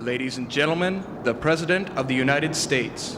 Ladies and gentlemen, the President of the United States.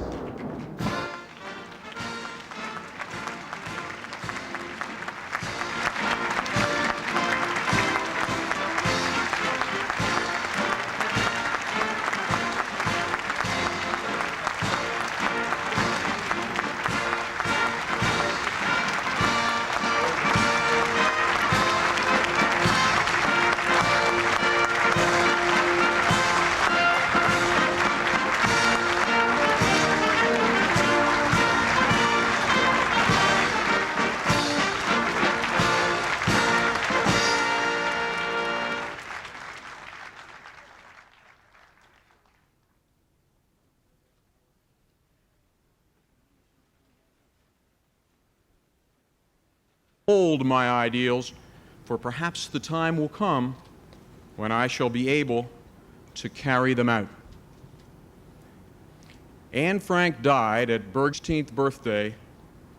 Hold my ideals, for perhaps the time will come when I shall be able to carry them out. Anne Frank died at Berg's 16th birthday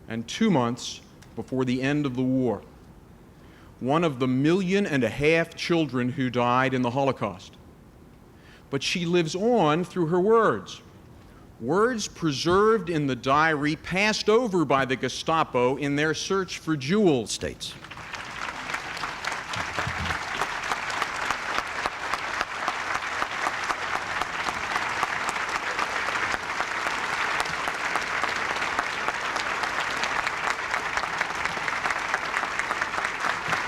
and 2 months before the end of the war, one of the 1.5 million children who died in the Holocaust. But she lives on through her words. Words preserved in the diary passed over by the Gestapo in their search for jewels. States.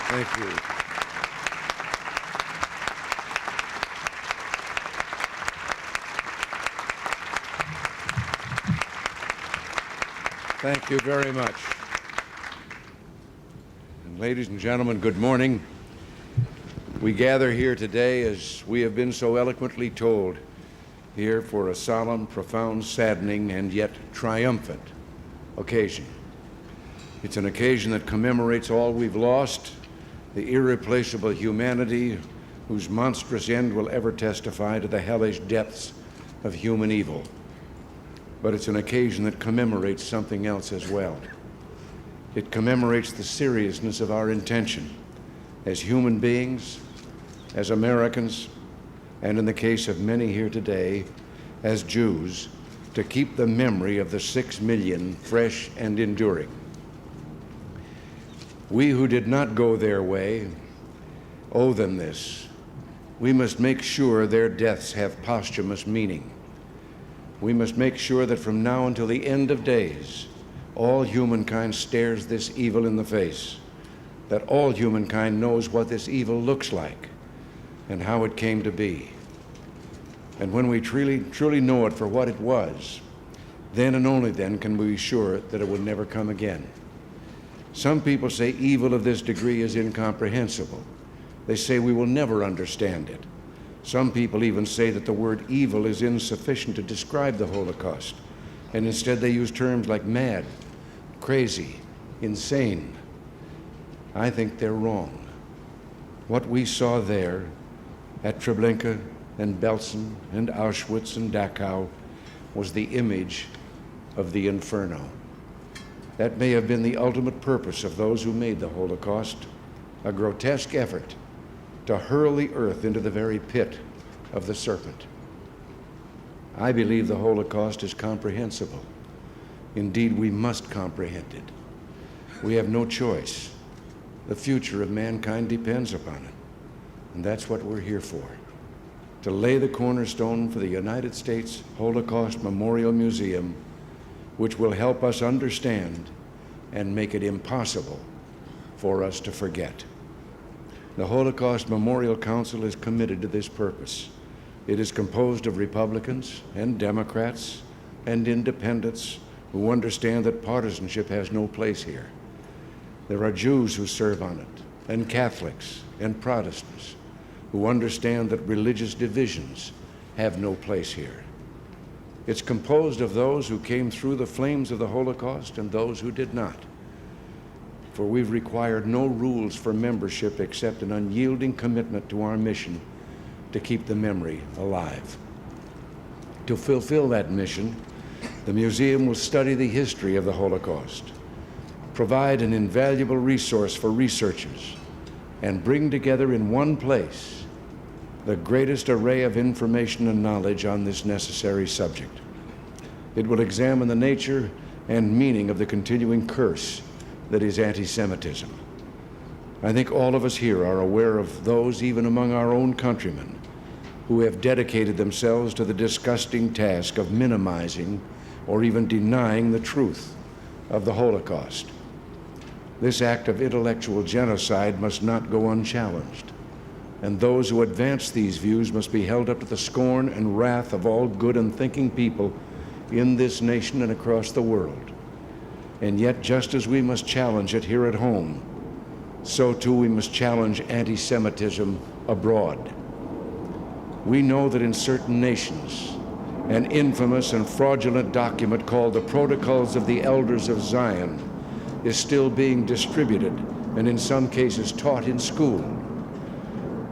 Thank you. Thank you very much. And ladies and gentlemen, good morning. We gather here today, as we have been so eloquently told, here for a solemn, profound, saddening, and yet triumphant occasion. It's an occasion that commemorates all we've lost, the irreplaceable humanity whose monstrous end will ever testify to the hellish depths of human evil. But it's an occasion that commemorates something else as well. It commemorates the seriousness of our intention as human beings, as Americans, and in the case of many here today, as Jews, to keep the memory of the 6 million fresh and enduring. We who did not go their way owe them this. We must make sure their deaths have posthumous meaning. We must make sure that from now until the end of days, all humankind stares this evil in the face, that all humankind knows what this evil looks like and how it came to be. And when we truly know it for what it was, then and only then can we be sure that it will never come again. Some people say evil of this degree is incomprehensible. They say we will never understand it. Some people even say that the word evil is insufficient to describe the Holocaust, and instead they use terms like mad, crazy, insane. I think they're wrong. What we saw there at Treblinka and Belsen and Auschwitz and Dachau was the image of the inferno. That may have been the ultimate purpose of those who made the Holocaust, a grotesque effort to hurl the earth into the very pit of the serpent. I believe the Holocaust is comprehensible. Indeed, we must comprehend it. We have no choice. The future of mankind depends upon it. And that's what we're here for, to lay the cornerstone for the United States Holocaust Memorial Museum, which will help us understand and make it impossible for us to forget. The Holocaust Memorial Council is committed to this purpose. It is composed of Republicans and Democrats and independents who understand that partisanship has no place here. There are Jews who serve on it, and Catholics and Protestants who understand that religious divisions have no place here. It's composed of those who came through the flames of the Holocaust and those who did not. For we've required no rules for membership except an unyielding commitment to our mission to keep the memory alive. To fulfill that mission, the museum will study the history of the Holocaust, provide an invaluable resource for researchers, and bring together in one place the greatest array of information and knowledge on this necessary subject. It will examine the nature and meaning of the continuing curse that is anti-Semitism. I think all of us here are aware of those, even among our own countrymen, who have dedicated themselves to the disgusting task of minimizing or even denying the truth of the Holocaust. This act of intellectual genocide must not go unchallenged, and those who advance these views must be held up to the scorn and wrath of all good and thinking people in this nation and across the world. And yet, just as we must challenge it here at home, so too we must challenge anti-Semitism abroad. We know that in certain nations, an infamous and fraudulent document called the Protocols of the Elders of Zion is still being distributed and in some cases taught in school.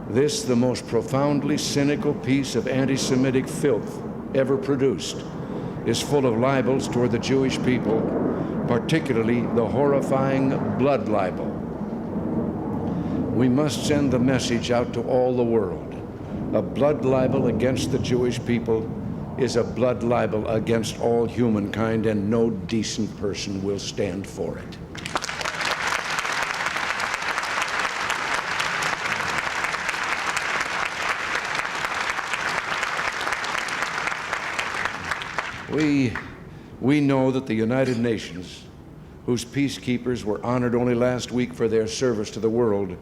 This, the most profoundly cynical piece of anti-Semitic filth ever produced, is full of libels toward the Jewish people, particularly the horrifying blood libel. We must send the message out to all the world. A blood libel against the Jewish people is a blood libel against all humankind, and no decent person will stand for it. We know that the United Nations, whose peacekeepers were honored only last week for their service to the world,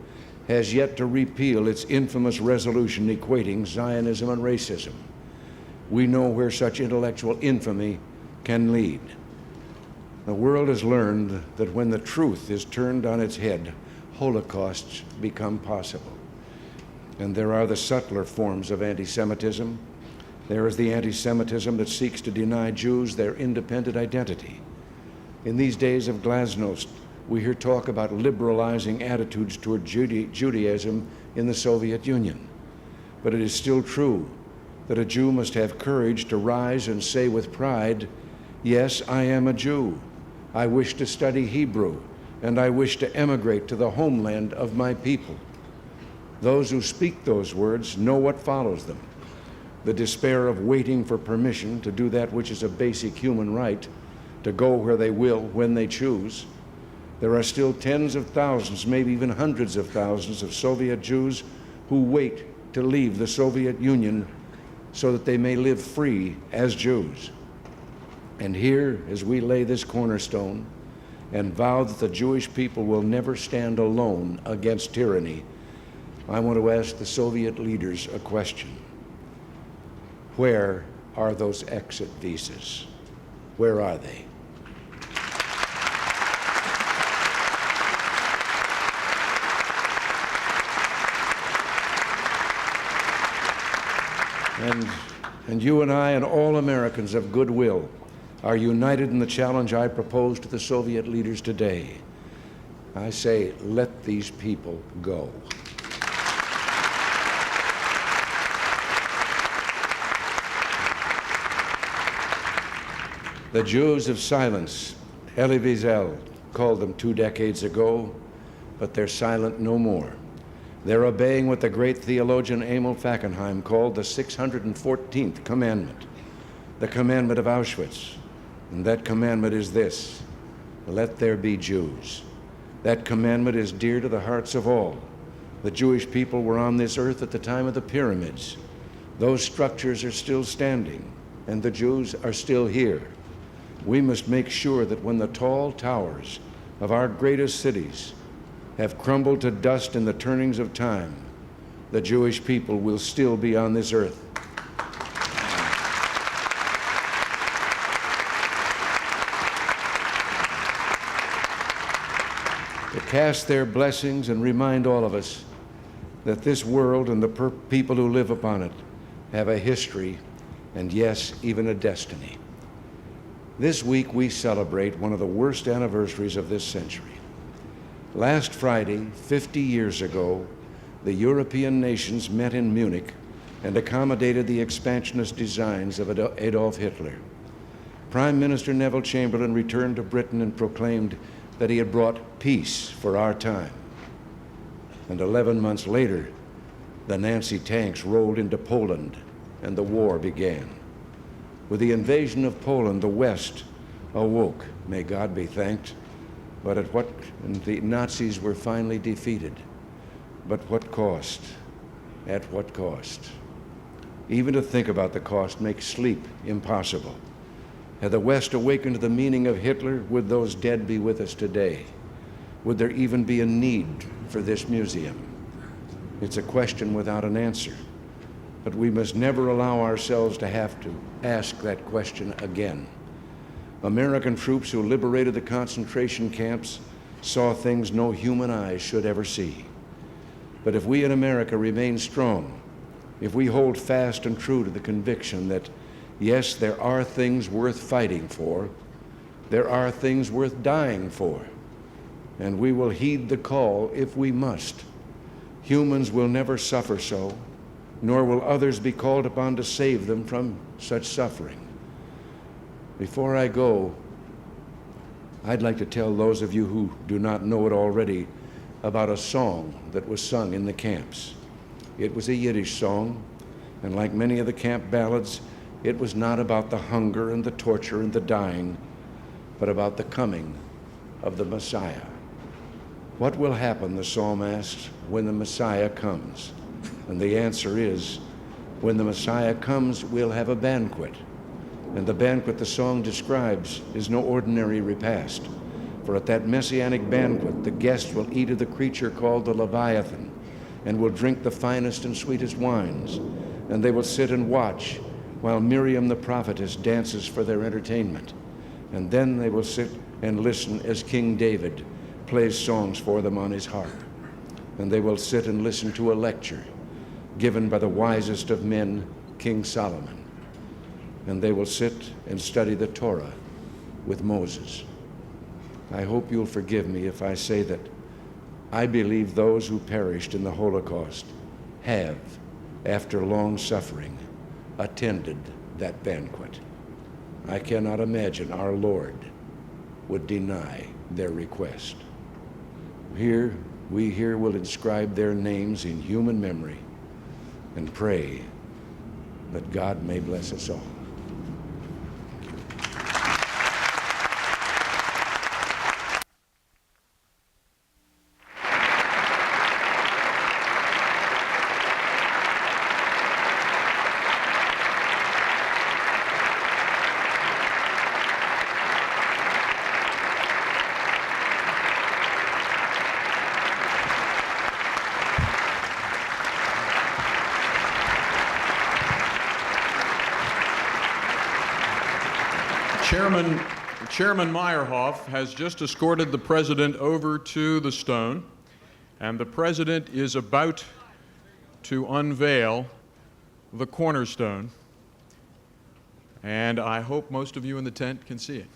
has yet to repeal its infamous resolution equating Zionism and racism. We know where such intellectual infamy can lead. The world has learned that when the truth is turned on its head, holocausts become possible. And there are the subtler forms of anti-Semitism. There is the anti-Semitism that seeks to deny Jews their independent identity. In these days of glasnost, we hear talk about liberalizing attitudes toward Judaism in the Soviet Union. But it is still true that a Jew must have courage to rise and say with pride, "Yes, I am a Jew. I wish to study Hebrew, and I wish to emigrate to the homeland of my people." Those who speak those words know what follows them: the despair of waiting for permission to do that which is a basic human right, to go where they will, when they choose. There are still tens of thousands, maybe even hundreds of thousands of Soviet Jews who wait to leave the Soviet Union so that they may live free as Jews. And here, as we lay this cornerstone and vow that the Jewish people will never stand alone against tyranny, I want to ask the Soviet leaders a question. Where are those exit visas? Where are they? And you and I and all Americans of goodwill are united in the challenge I propose to the Soviet leaders today. I say, let these people go. The Jews of silence, Elie Wiesel called them 2 decades ago, but they're silent no more. They're obeying what the great theologian Emil Fackenheim called the 614th commandment, the commandment of Auschwitz. And that commandment is this: let there be Jews. That commandment is dear to the hearts of all. The Jewish people were on this earth at the time of the pyramids. Those structures are still standing, and the Jews are still here. We must make sure that when the tall towers of our greatest cities have crumbled to dust in the turnings of time, the Jewish people will still be on this earth. To cast their blessings and remind all of us that this world and the people who live upon it have a history and, yes, even a destiny. This week we celebrate one of the worst anniversaries of this century. Last Friday, 50 years ago, the European nations met in Munich and accommodated the expansionist designs of Adolf Hitler. Prime Minister Neville Chamberlain returned to Britain and proclaimed that he had brought peace for our time. And 11 months later, The Nazi tanks rolled into Poland, and the war began. With the invasion of Poland, the West awoke, may God be thanked, and the Nazis were finally defeated. But what cost? At what cost? Even to think about the cost makes sleep impossible. Had the West awakened to the meaning of Hitler, would those dead be with us today? Would there even be a need for this museum? It's a question without an answer. But we must never allow ourselves to have to ask that question again. American troops who liberated the concentration camps saw things no human eyes should ever see. But if we in America remain strong, if we hold fast and true to the conviction that, yes, there are things worth fighting for, there are things worth dying for, and we will heed the call if we must. Humans will never suffer so, nor will others be called upon to save them from such suffering. Before I go, I'd like to tell those of you who do not know it already about a song that was sung in the camps. It was a Yiddish song, and like many of the camp ballads, it was not about the hunger and the torture and the dying, but about the coming of the Messiah. What will happen, the psalm asks, when the Messiah comes? And the answer is, when the Messiah comes, we'll have a banquet. And the banquet the song describes is no ordinary repast. For at that messianic banquet, the guests will eat of the creature called the Leviathan, and will drink the finest and sweetest wines. And they will sit and watch while Miriam the prophetess dances for their entertainment. And then they will sit and listen as King David plays songs for them on his harp. And they will sit and listen to a lecture given by the wisest of men, King Solomon. And they will sit and study the Torah with Moses. I hope you'll forgive me if I say that I believe those who perished in the Holocaust have, after long suffering, attended that banquet. I cannot imagine our Lord would deny their request. We here will inscribe their names in human memory and pray that God may bless us all. Chairman Meyerhoff has just escorted the President over to the stone, and the President is about to unveil the cornerstone, and I hope most of you in the tent can see it.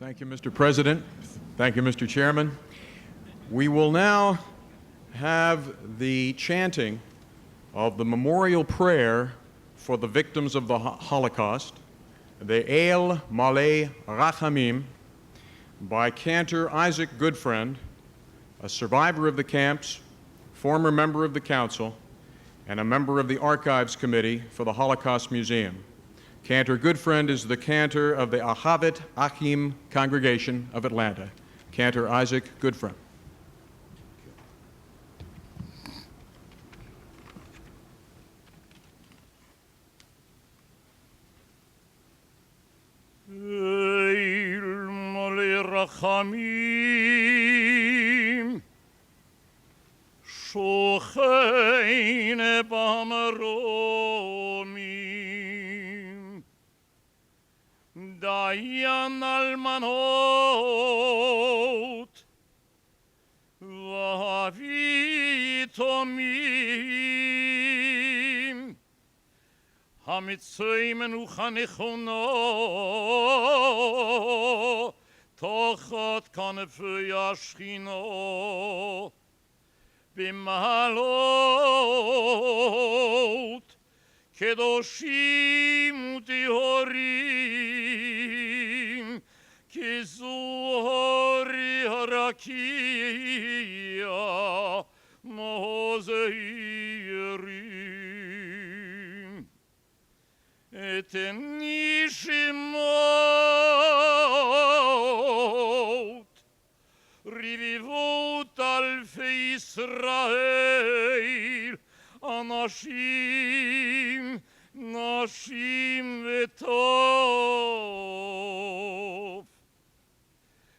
Thank you, Mr. President. Thank you, Mr. Chairman. We will now have the chanting of the memorial prayer for the victims of the Holocaust, the El Maleh Rachamim, by cantor Isaac Goodfriend, a survivor of the camps, former member of the council, and a member of the Archives Committee for the Holocaust Museum. Cantor Goodfriend is the cantor of the Ahavet Achim Congregation of Atlanta. Cantor Isaac Goodfriend. Rachamim Shocheine Bamaromim Dayan Almanot Vavitomim Hamitzoimen Uchanichono Tochat kanefei ashchino b'malot kedoshim utihorim kizuhori harakia mozeirim et nishimot rivivot alfei Israel anashim nashim vetov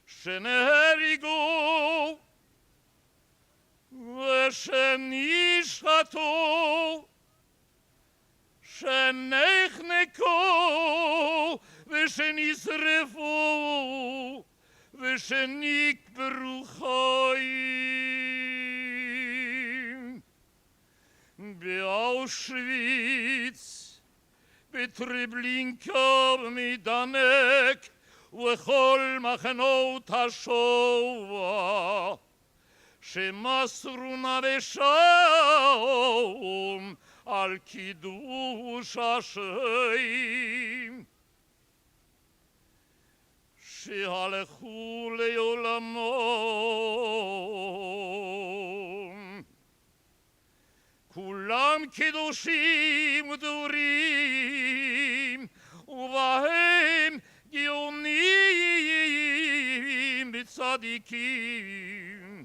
sheneherigu veshenishchatu שנחנקו ושנשרפו ושנקברו חיים באושוויץ בטרבלינקה במדנק וכל מחנות השואה שמסרו נא ושם על קידוש השם שהלכו לעולמם כולם קדושים ודורים ובהם גאונים וצדיקים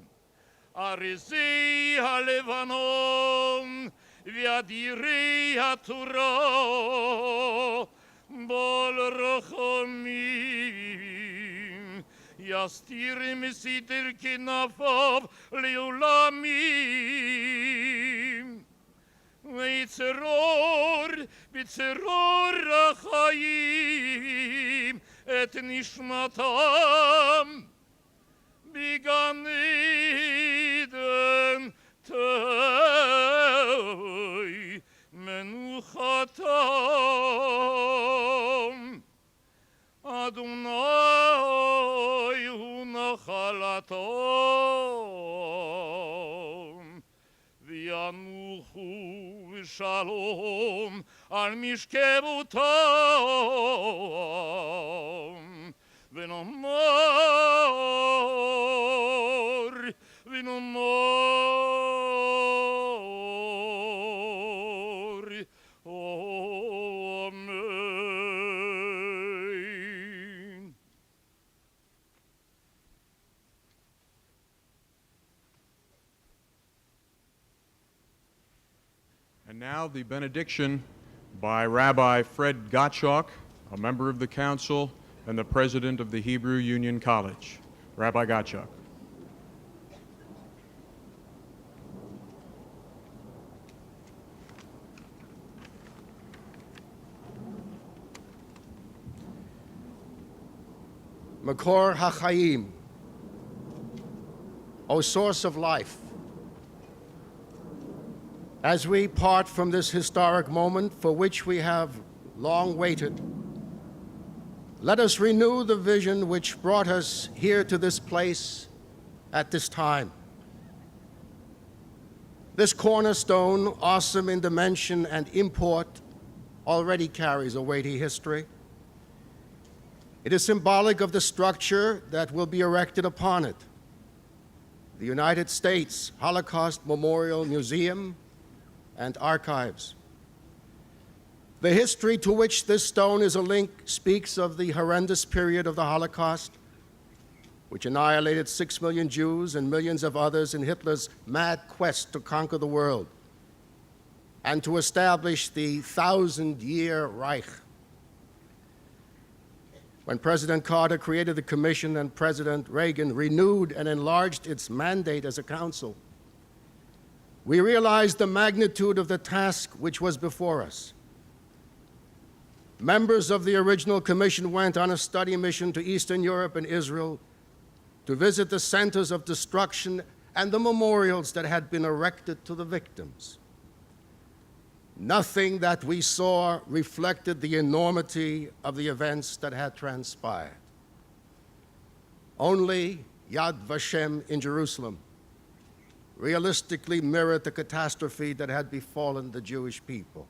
ארזי הלבנון ואדירי התורה בול רחמים יסתיר מסתר כנפיו לעולמים ויצרור בצרור החיים את נשמתם בגן עדן תהי מנוחתם אדוני הוא נחלתם וינוחו בשלום על משכבותם ונאמר אמן. And now the benediction by Rabbi Fred Gottschalk, a member of the council and the president of the Hebrew Union College. Rabbi Gottschalk. Makor HaChaim, O source of life, as we part from this historic moment for which we have long waited, let us renew the vision which brought us here to this place at this time. This cornerstone, awesome in dimension and import, already carries a weighty history. It is symbolic of the structure that will be erected upon it. The United States Holocaust Memorial Museum, and archives. The history to which this stone is a link speaks of the horrendous period of the Holocaust, which annihilated 6 million Jews and millions of others in Hitler's mad quest to conquer the world and to establish the 1,000-year Reich. When President Carter created the commission and President Reagan renewed and enlarged its mandate as a council, we realized the magnitude of the task which was before us. Members of the original commission went on a study mission to Eastern Europe and Israel to visit the centers of destruction and the memorials that had been erected to the victims. Nothing that we saw reflected the enormity of the events that had transpired. Only Yad Vashem in Jerusalem realistically mirrored the catastrophe that had befallen the Jewish people.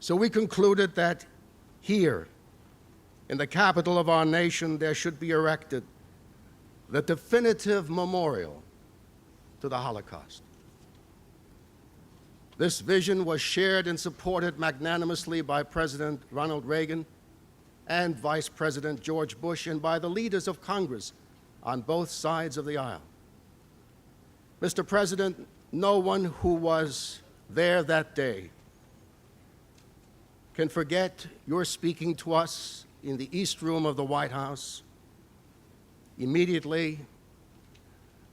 So we concluded that here, in the capital of our nation, there should be erected the definitive memorial to the Holocaust. This vision was shared and supported magnanimously by President Ronald Reagan and Vice President George Bush and by the leaders of Congress on both sides of the aisle. Mr. President, no one who was there that day can forget your speaking to us in the East Room of the White House immediately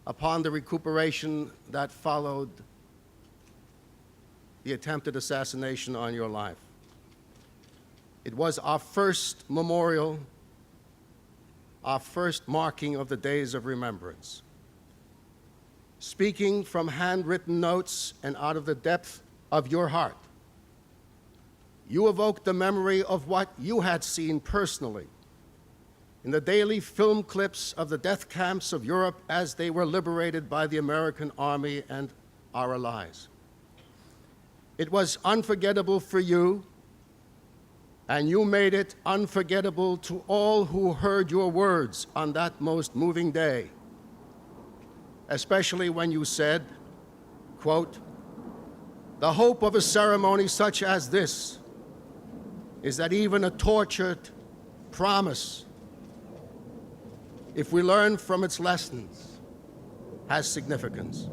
upon the recuperation that followed the attempted assassination on your life. It was our first memorial, our first marking of the days of remembrance. Speaking from handwritten notes and out of the depth of your heart, you evoked the memory of what you had seen personally in the daily film clips of the death camps of Europe as they were liberated by the American army and our allies. It was unforgettable for you, and you made it unforgettable to all who heard your words on that most moving day, especially when you said, quote, "The hope of a ceremony such as this is that even a tortured promise, if we learn from its lessons, has significance."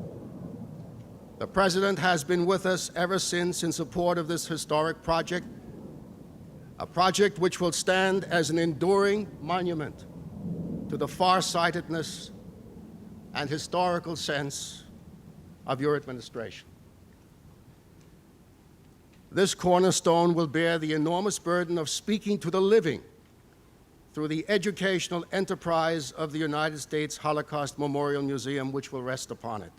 The President has been with us ever since in support of this historic project, a project which will stand as an enduring monument to the farsightedness and historical sense of your administration. This cornerstone will bear the enormous burden of speaking to the living through the educational enterprise of the United States Holocaust Memorial Museum, which will rest upon it.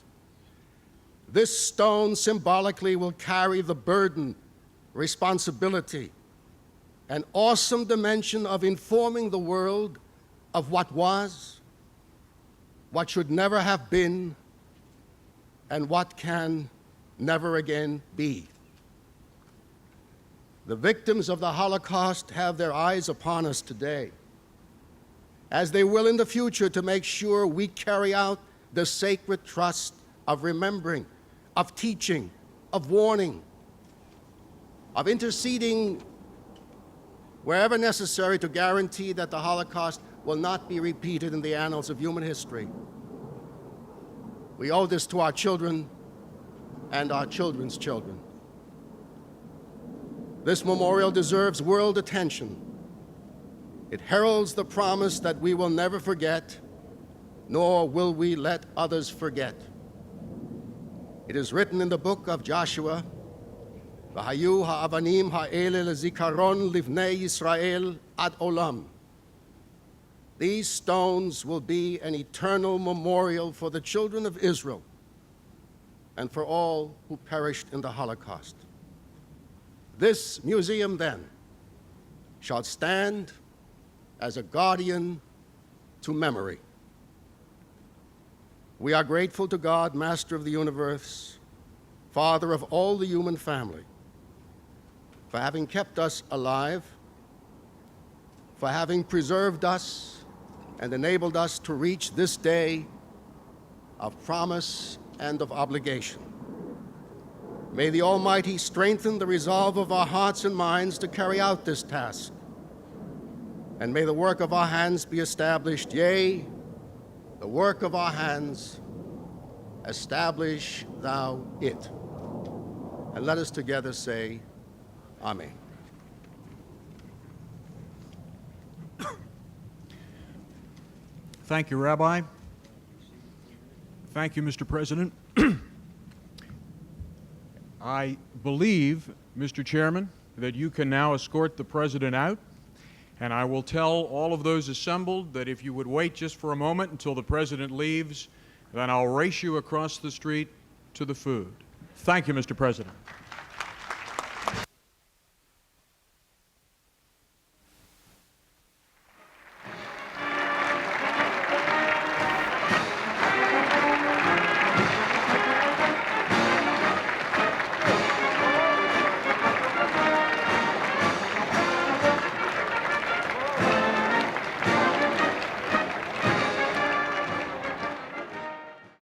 This stone symbolically will carry the burden, responsibility, an awesome dimension of informing the world of what was, what should never have been, and what can never again be. The victims of the Holocaust have their eyes upon us today, as they will in the future, to make sure we carry out the sacred trust of remembering, of teaching, of warning, of interceding wherever necessary to guarantee that the Holocaust will not be repeated in the annals of human history. We owe this to our children and our children's children. This memorial deserves world attention. It heralds the promise that we will never forget, nor will we let others forget. It is written in the book of Joshua, "V'hayu ha'avanim ha'ele lezikaron livnei Yisrael ad olam." These stones will be an eternal memorial for the children of Israel and for all who perished in the Holocaust. This museum, then, shall stand as a guardian to memory. We are grateful to God, Master of the universe, Father of all the human family, for having kept us alive, for having preserved us and enabled us to reach this day of promise and of obligation. May the Almighty strengthen the resolve of our hearts and minds to carry out this task. And may the work of our hands be established, yea, the work of our hands, establish thou it. And let us together say, Amen. Thank you, Rabbi. Thank you, Mr. President. I believe, Mr. Chairman, that you can now escort the President out, and I will tell all of those assembled that if you would wait just for a moment until the President leaves, then I'll race you across the street to the food. Thank you, Mr. President.